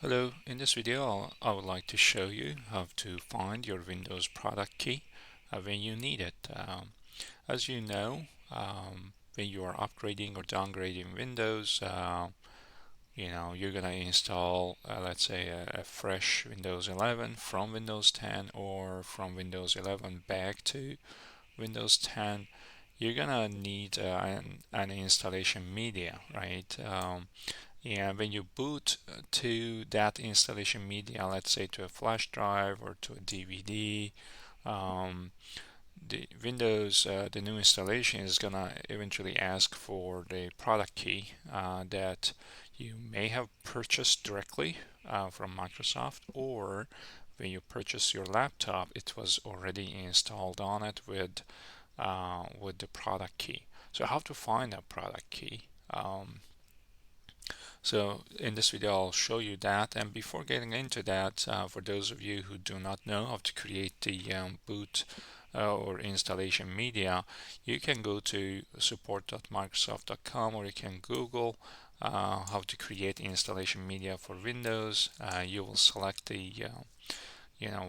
Hello, in this video I would like to show you how to find your Windows product key when you need it. As you know, when you are upgrading or downgrading Windows, you're gonna install, let's say, a fresh Windows 11 from Windows 10 or from Windows 11 back to Windows 10. You're gonna need an installation media, right? And when you boot to that installation media, let's say to a flash drive or to a DVD, um, the Windows, the new installation is gonna eventually ask for the product key that you may have purchased directly from Microsoft, or when you purchase your laptop, it was already installed on it with the product key. So how to find that product key? So in this video, I'll show you that. And before getting into that, for those of you who do not know how to create the boot or installation media, you can go to support.microsoft.com, or you can Google how to create installation media for Windows. You will select the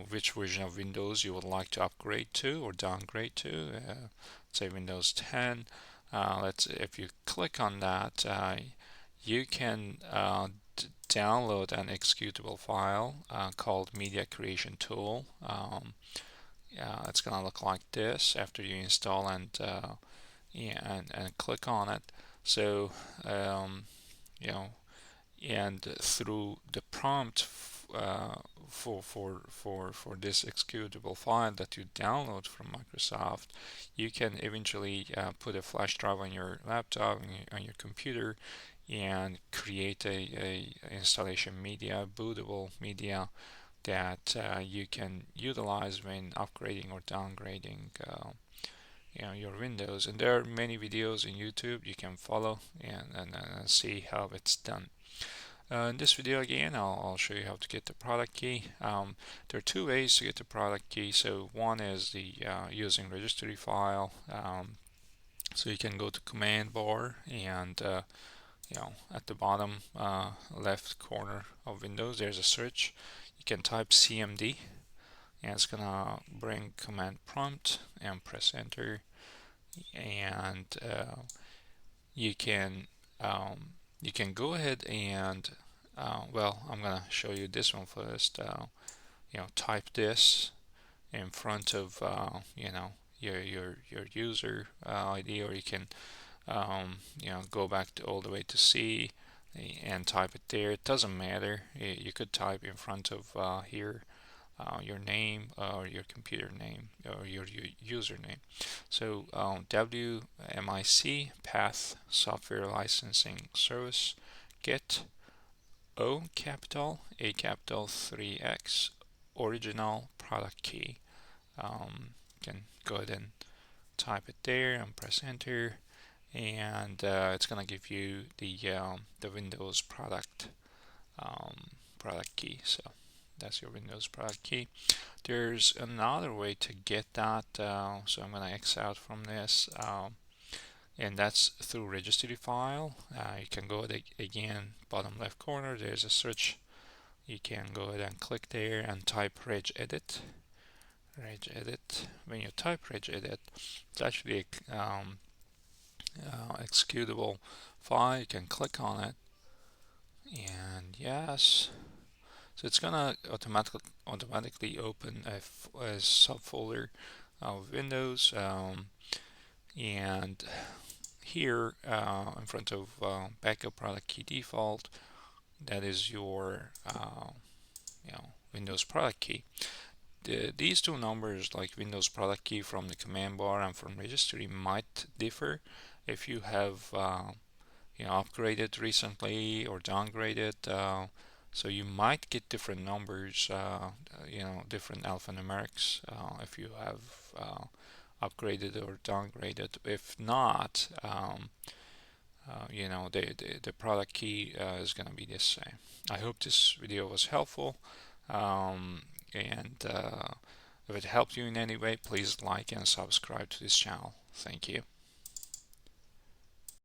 which version of Windows you would like to upgrade to or downgrade to. Say Windows 10. If you click on that, you can download an executable file called Media Creation Tool. It's gonna look like this after you install and click on it. So you know, and through the prompt for this executable file that you download from Microsoft, you can eventually put a flash drive on your laptop on your computer and create a installation media, bootable media that you can utilize when upgrading or downgrading your Windows. And there are many videos in YouTube you can follow and see how it's done. In this video again, I'll show you how to get the product key. There are two ways to get the product key. So one is the using registry file. So you can go to command bar and at the bottom left corner of Windows, there's a search. You can type CMD and it's gonna bring command prompt and press enter. And you can you can go ahead and I'm gonna show you this one first. Type this in front of your user ID, or you can go back all the way to C and type it there. It doesn't matter. You could type in front of here your name or your computer name or your username. So wmic path software licensing service get O capital A capital 3x original product key. You can go ahead and type it there and press enter, and it's gonna give you the Windows product key. So that's your Windows product key. There's another way to get that, so I'm gonna X out from this, and that's through registry file. You can go again, bottom left corner, there's a search. You can go ahead and click there and type regedit. When you type regedit, it's actually a executable file. You can click on it, and yes, so it's gonna automatically open a subfolder of Windows, and here in front of backup product key default, that is your Windows product key. These two numbers, like Windows product key from the command bar and from registry, might differ if you have upgraded recently or downgraded. So you might get different numbers, different alphanumerics if you have upgraded or downgraded. If not, the product key is going to be the same. I hope this video was helpful, and if it helped you in any way, please like and subscribe to this channel. Thank you.